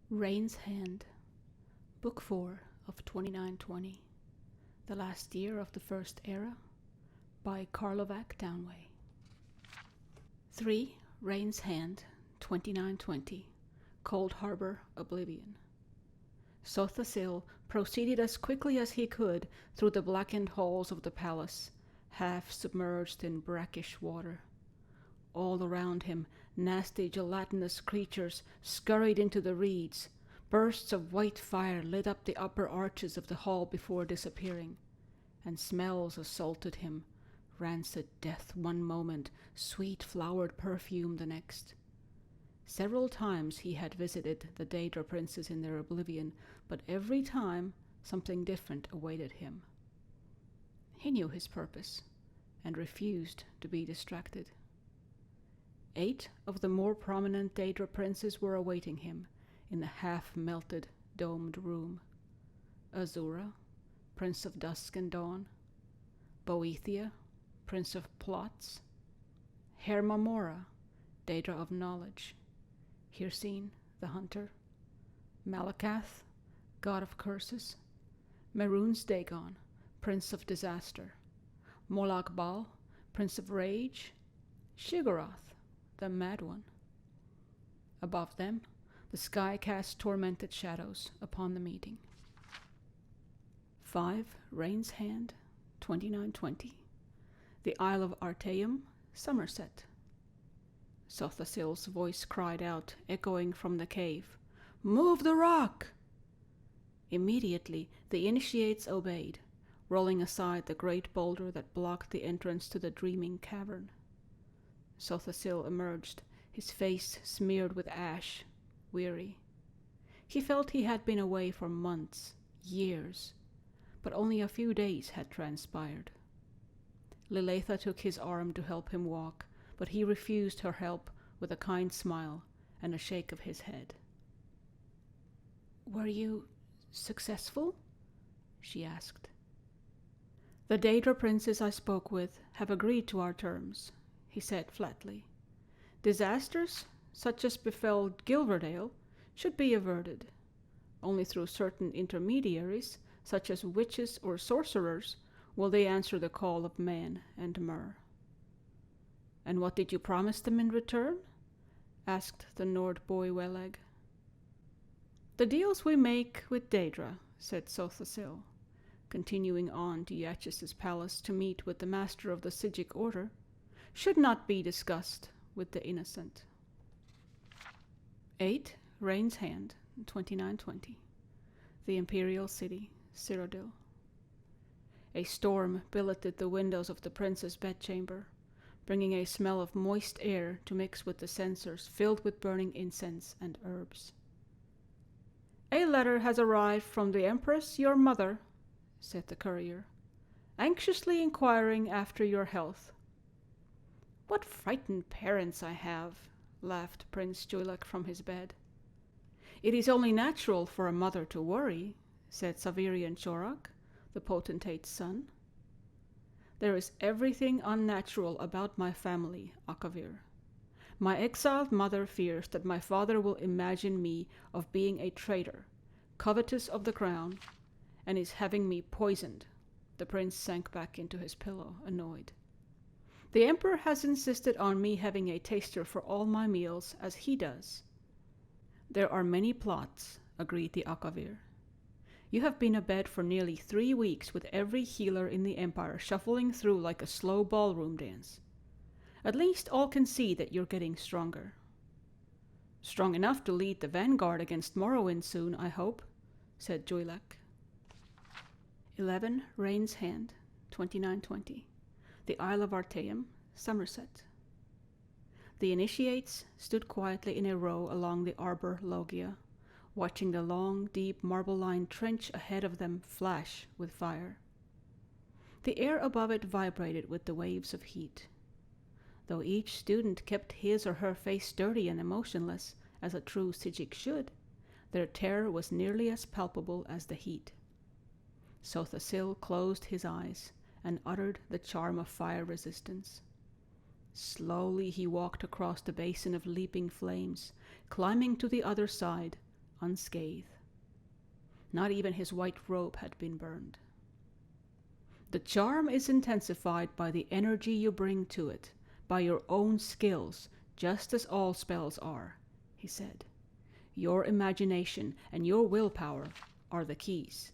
Rain's Hand, Book 4 of 2920, The Last Year of the First Era, by Carlovac Townway. 3. Rain's Hand, 2920, Cold Harbor, Oblivion. Sothasil proceeded as quickly as he could through the blackened halls of the palace, half submerged in brackish water. All around him, nasty gelatinous creatures scurried into the reeds. Bursts of white fire lit up the upper arches of the hall before disappearing, and smells assaulted him, rancid death one moment, sweet flowered perfume the next. Several times he had visited the Daedra princes in their oblivion, but every time something different awaited him. He knew his purpose, and refused to be distracted. 8 of the more prominent Daedra princes were awaiting him in the half-melted, domed room. Azura, Prince of Dusk and Dawn. Boethia, Prince of Plots. Hermamora, Daedra of Knowledge. Hircine, the Hunter. Malakath, God of Curses. Mehrunes Dagon, Prince of Disaster. Molag Bal, Prince of Rage. Shigarath, the Mad One. Above them, the sky cast tormented shadows upon the meeting. 5. Rain's Hand, 2920, The Isle of Artaeum, Somerset. Sothasil's voice cried out, echoing from the cave, "Move the rock!" Immediately, the initiates obeyed, rolling aside the great boulder that blocked the entrance to the dreaming cavern. Sothasil emerged, his face smeared with ash, weary. He felt he had been away for months, years, but only a few days had transpired. Liletha took his arm to help him walk, but he refused her help with a kind smile and a shake of his head. "Were you successful?" she asked. "The Daedra princes I spoke with have agreed to our terms," he said flatly. "Disasters, such as befell Gilverdale, should be averted. Only through certain intermediaries, such as witches or sorcerers, will they answer the call of man and Myr." "And what did you promise them in return?" asked the Nord boy Weleg. "The deals we make with Daedra," said Sothasil, continuing on to Yachis' palace to meet with the master of the Sigic order, "should not be discussed with the innocent." 8. Rain's Hand, 2920, The Imperial City, Cyrodiil. A storm billeted the windows of the prince's bedchamber, bringing a smell of moist air to mix with the censers filled with burning incense and herbs. "A letter has arrived from the Empress, your mother," said the courier, "anxiously inquiring after your health." "What frightened parents I have," laughed Prince Juilak from his bed. "It is only natural for a mother to worry," said Savirian Chorak, the potentate's son. "There is everything unnatural about my family, Akavir. My exiled mother fears that my father will imagine me of being a traitor, covetous of the crown, and is having me poisoned." The prince sank back into his pillow, annoyed. "The emperor has insisted on me having a taster for all my meals, as he does." "There are many plots," agreed the Akavir. "You have been abed for nearly 3 weeks with every healer in the empire shuffling through like a slow ballroom dance. At least all can see that you're getting stronger." "Strong enough to lead the vanguard against Morrowind soon, I hope," said Juilak. 11. Rain's Hand, 2920, The Isle of Artaeum, Somerset. The initiates stood quietly in a row along the Arbor Logia, watching the long, deep marble-lined trench ahead of them flash with fire. The air above it vibrated with the waves of heat. Though each student kept his or her face sturdy and emotionless, as a true Sigic should, their terror was nearly as palpable as the heat. Sothasil closed his eyes and uttered the charm of fire resistance. Slowly he walked across the basin of leaping flames, climbing to the other side, unscathed. Not even his white robe had been burned. The charm is intensified by the energy you bring to it, by your own skills, just as all spells are, he said. Your imagination and your willpower are the keys.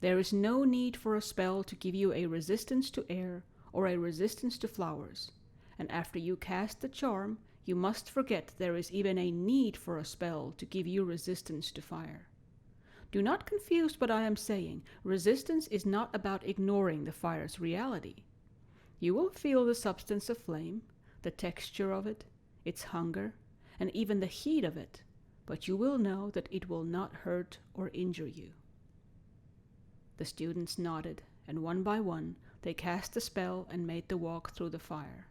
There is no need for a spell to give you a resistance to air or a resistance to flowers, and after you cast the charm, you must forget there is even a need for a spell to give you resistance to fire. Do not confuse what I am saying. Resistance is not about ignoring the fire's reality. You will feel the substance of flame, the texture of it, its hunger, and even the heat of it, but you will know that it will not hurt or injure you. The students nodded, and one by one they cast the spell and made the walk through the fire.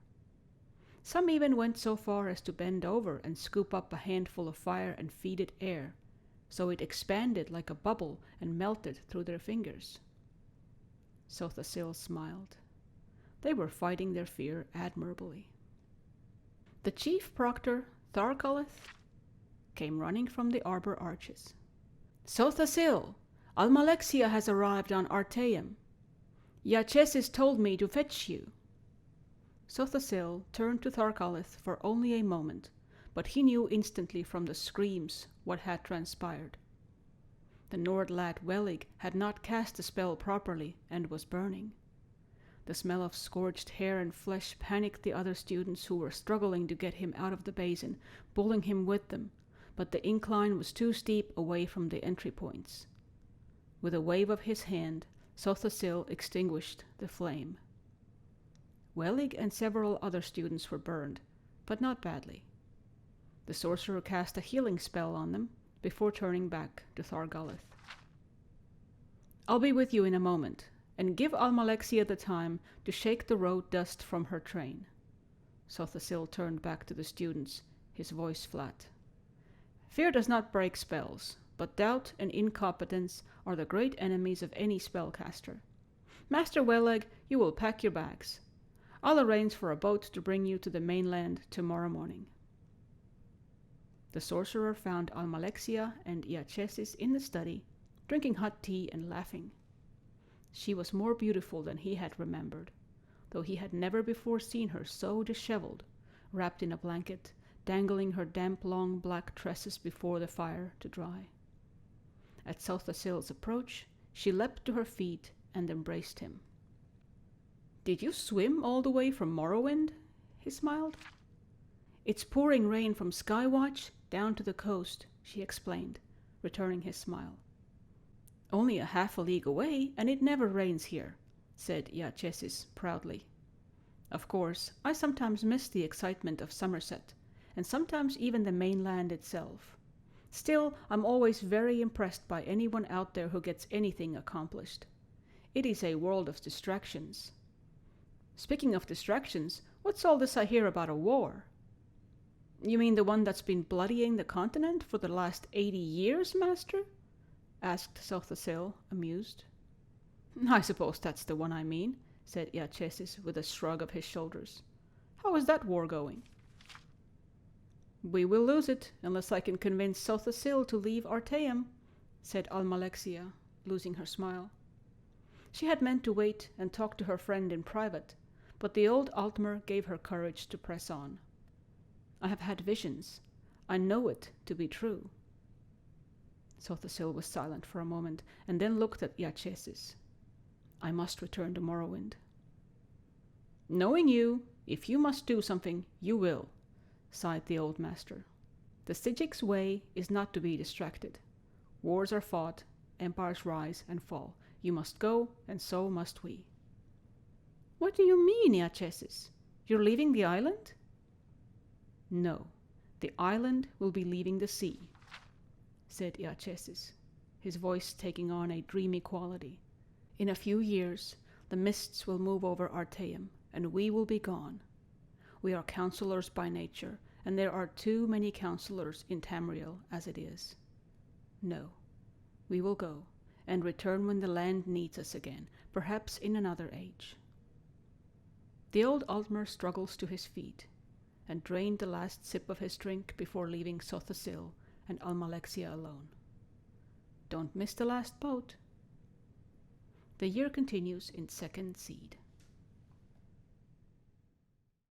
Some even went so far as to bend over and scoop up a handful of fire and feed it air, so it expanded like a bubble and melted through their fingers. Sothasil smiled. They were fighting their fear admirably. The chief proctor, Tharkalith, came running from the arbor arches. Sothasil, Almalexia has arrived on Artaeum. Iachesis told me to fetch you. Sothasil turned to Tharkalith for only a moment, but he knew instantly from the screams what had transpired. The Nord lad Welig had not cast the spell properly and was burning. The smell of scorched hair and flesh panicked the other students who were struggling to get him out of the basin, pulling him with them, but the incline was too steep away from the entry points. With a wave of his hand, Sothasil extinguished the flame. Welig and several other students were burned, but not badly. The sorcerer cast a healing spell on them before turning back to Thargalith. I'll be with you in a moment, and give Almalexia the time to shake the road dust from her train. Sothasil turned back to the students, his voice flat. Fear does not break spells, but doubt and incompetence are the great enemies of any spellcaster. Master Welig, you will pack your bags. I'll arrange for a boat to bring you to the mainland tomorrow morning. The sorcerer found Almalexia and Iachesis in the study, drinking hot tea and laughing. She was more beautiful than he had remembered, though he had never before seen her so disheveled, wrapped in a blanket, dangling her damp long black tresses before the fire to dry. At Sothasil's approach, she leapt to her feet and embraced him. Did you swim all the way from Morrowind? He smiled. It's pouring rain from Skywatch down to the coast, she explained, returning his smile. Only a half a league away, and it never rains here, said Iachesis proudly. Of course, I sometimes miss the excitement of Somerset, and sometimes even the mainland itself. Still, I'm always very impressed by anyone out there who gets anything accomplished. It is a world of distractions. Speaking of distractions, what's all this I hear about a war? You mean the one that's been bloodying the continent for the last 80 years, Master? Asked Sothasil, amused. I suppose that's the one I mean, said Iachesis with a shrug of his shoulders. How is that war going? We will lose it, unless I can convince Sothasil to leave Artaeum, said Almalexia, losing her smile. She had meant to wait and talk to her friend in private, but the old Altmer gave her courage to press on. I have had visions. I know it to be true. Sothasil was silent for a moment, and then looked at Iachesis. I must return to Morrowind. Knowing you, if you must do something, you will, sighed the old master. The Sigic's way is not to be distracted. Wars are fought, empires rise and fall. You must go, and so must we. What do you mean, Iachesis? You're leaving the island? No, the island will be leaving the sea, said Iachesis, his voice taking on a dreamy quality. In a few years, the mists will move over Artaeum, and we will be gone. We are counselors by nature, and there are too many counselors in Tamriel as it is. No, we will go, and return when the land needs us again, perhaps in another age. The old Altmer struggles to his feet, and drained the last sip of his drink before leaving Sothasil and Almalexia alone. Don't miss the last boat. The year continues in second seed.